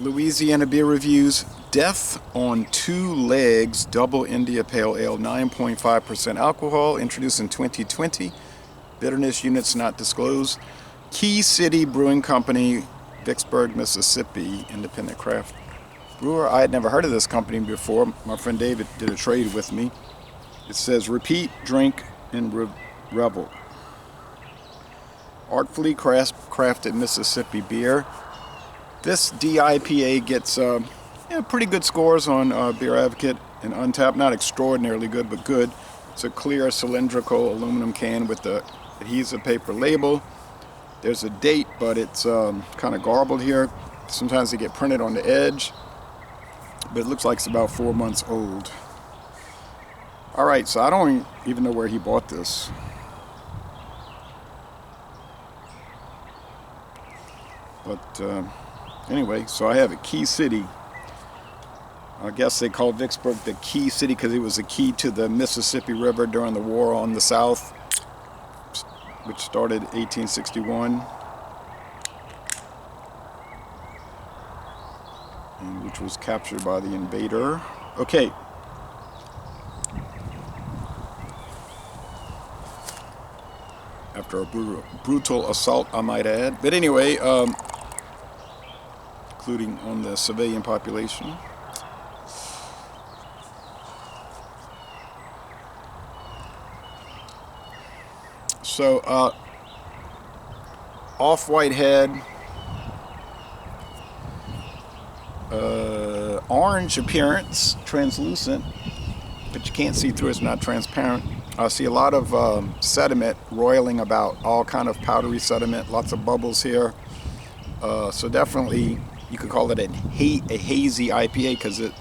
Louisiana Beer Reviews. Death on Two Legs Double India Pale Ale, 9.5% alcohol, introduced in 2020. Bitterness units not disclosed. Key City Brewing Company, Vicksburg, Mississippi, independent craft brewer. I had never heard of this company before. My friend David did a trade with me. It says repeat, drink, and revel. Artfully crafted Mississippi beer. This DIPA gets pretty good scores on Beer Advocate and Untapped. Not extraordinarily good, but good. It's a clear cylindrical aluminum can with the adhesive paper label. There's a date, but it's kind of garbled here. Sometimes they get printed on the edge, but it looks like it's about 4 months old. All right, so I don't even know where he bought this. But anyway, so I have a Key City. I guess they called Vicksburg the Key City because it was a key to the Mississippi River during the War on the South, which started 1861, and which was captured by the invader. Okay. After a brutal assault, I might add. But anyway, including on the civilian population. So, off-white head, orange appearance, translucent, but you can't see through it, it's not transparent. I see a lot of sediment roiling about, all kind of powdery sediment, lots of bubbles here. So definitely, you could call it a hazy IPA because it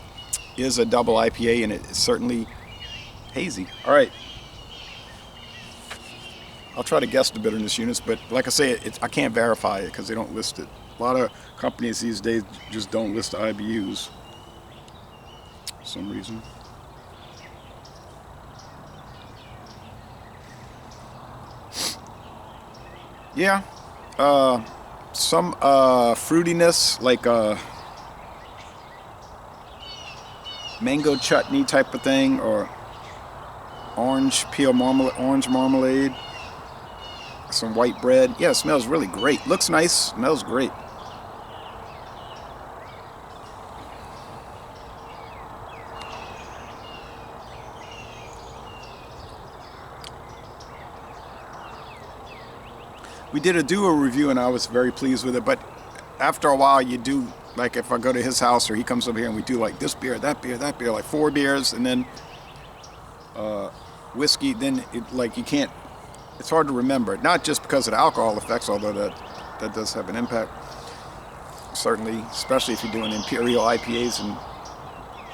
is a double IPA and it's certainly hazy. All right. I'll try to guess the bitterness units, but like I say, I can't verify it because they don't list it. A lot of companies these days just don't list the IBUs for some reason. Yeah, some fruitiness, like mango chutney type of thing, or orange peel marmalade, orange marmalade. Some white bread. Yeah, it smells really great. Looks nice, smells great. We did a duo review and I was very pleased with it, but after a while you do, like if I go to his house or he comes over here and we do like this beer, that beer, that beer, like 4 beers, and then whiskey, then like you can't, it's hard to remember. Not just because of the alcohol effects, although that does have an impact. Certainly, especially if you're doing imperial IPAs and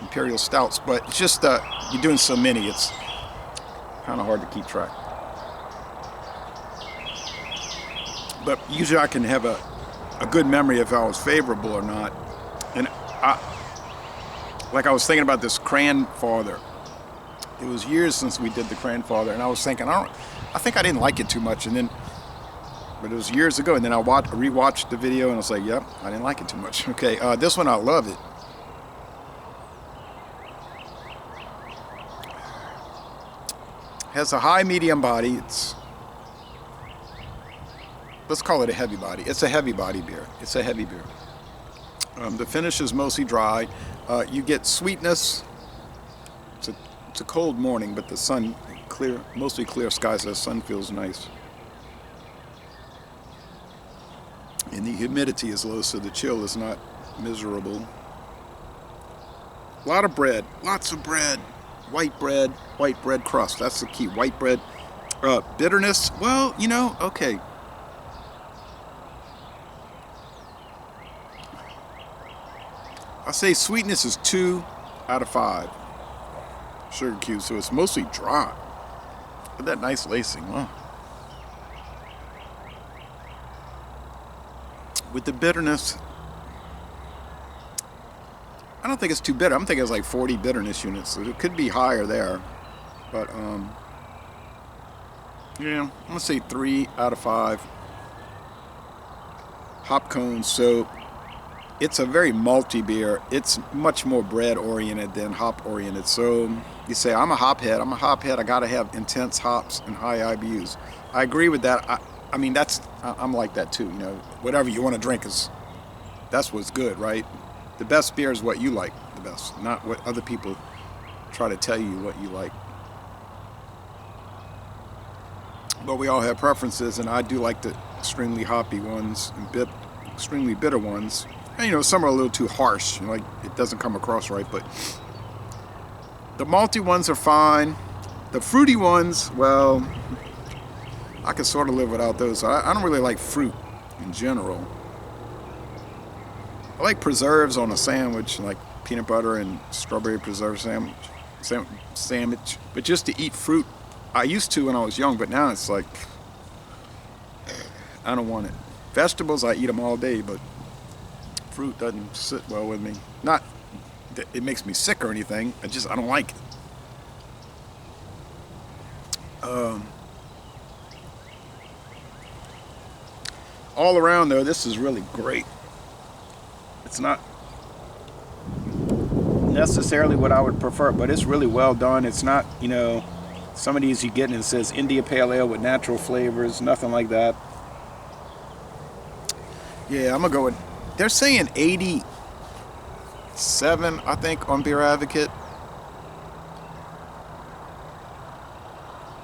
imperial stouts. But it's just you're doing so many, it's kind of hard to keep track. But usually I can have a good memory if I was favorable or not. And like I was thinking about this Cranfather. It was years since we did the Cranfather, and I was thinking, I think I didn't like it too much, but it was years ago, and then I rewatched the video, and I was like, yep, I didn't like it too much. Okay, this one I love it. Has a high medium body. Let's call it a heavy body. It's a heavy body beer. It's a heavy beer. The finish is mostly dry. You get sweetness. It's a cold morning, but the sun, mostly clear skies, so the sun feels nice. And the humidity is low, so the chill is not miserable. A lot of bread, lots of bread. White bread crust, that's the key, white bread. Bitterness, well, okay. I say sweetness is 2 out of 5. Sugar cubes, so it's mostly dry. Look at that nice lacing. Wow. With the bitterness, I don't think it's too bitter. I'm thinking it's like 40 bitterness units, so it could be higher there. But yeah, I'm gonna say 3 out of 5. Hop cone soap. it's a very malty beer. It's much more bread oriented than hop oriented. So you say, I'm a hop head. I gotta have intense hops and high IBUs. I agree with that. I mean, I'm like that too. You know, whatever you want to drink that's what's good, right? The best beer is what you like the best, not what other people try to tell you what you like. But we all have preferences, and I do like the extremely hoppy ones and extremely bitter ones. And, you know, some are a little too harsh, you know, like it doesn't come across right, but the malty ones are fine. The fruity ones, well, I can sort of live without those. I don't really like fruit in general. I like preserves on a sandwich, like peanut butter and strawberry preserve sandwich. But just to eat fruit, I used to when I was young, but now it's like, I don't want it. Vegetables, I eat them all day, but fruit doesn't sit well with me. Not that it makes me sick or anything, I don't like it. All around though, this is really great. It's not necessarily what I would prefer, but it's really well done. It's not, you know, some of these you get and it says India Pale Ale with natural flavors, nothing like that. Yeah, I'm gonna go with, they're saying 87, I think, on Beer Advocate.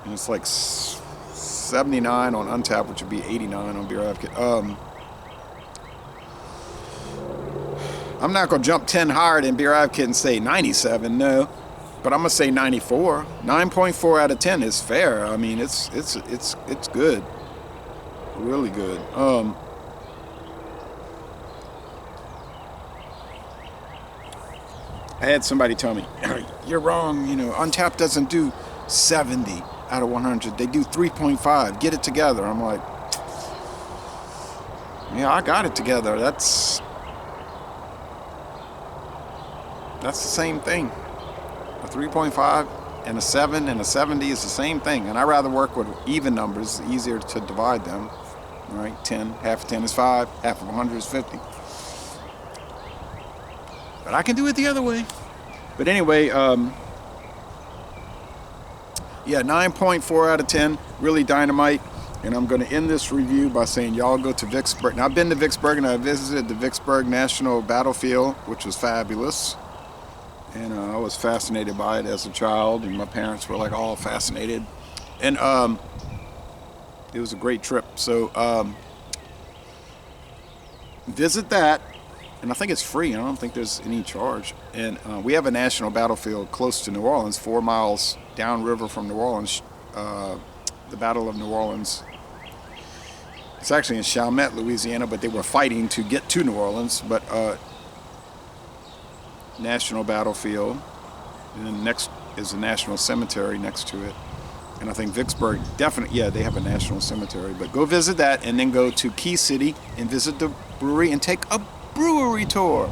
And it's like 79 on Untappd, which would be 89 on Beer Advocate. I'm not gonna jump 10 higher than Beer Advocate and say 97, no. But I'm gonna say 94. 9.4 out of 10 is fair. I mean, it's good, really good. I had somebody tell me, you're wrong. You know, Untappd doesn't do 70 out of 100. They do 3.5. Get it together. I'm like, yeah, I got it together. That's the same thing. A 3.5 and a 7 and a 70 is the same thing. And I rather work with even numbers. It's easier to divide them. Right? 10, half of 10 is 5, half of 100 is 50. But I can do it the other way. But anyway, yeah, 9.4 out of 10, really dynamite. And I'm going to end this review by saying y'all go to Vicksburg. Now, I've been to Vicksburg and I visited the Vicksburg National Battlefield, which was fabulous. And I was fascinated by it as a child, and my parents were like all fascinated. And it was a great trip. So visit that. And I think it's free. I don't think there's any charge. And we have a national battlefield close to New Orleans, 4 miles downriver from New Orleans. The Battle of New Orleans. It's actually in Chalmette, Louisiana, but they were fighting to get to New Orleans. But national battlefield. And then next is a national cemetery next to it. And I think Vicksburg, definitely, yeah, they have a national cemetery. But go visit that and then go to Key City and visit the brewery and take a brewery tour.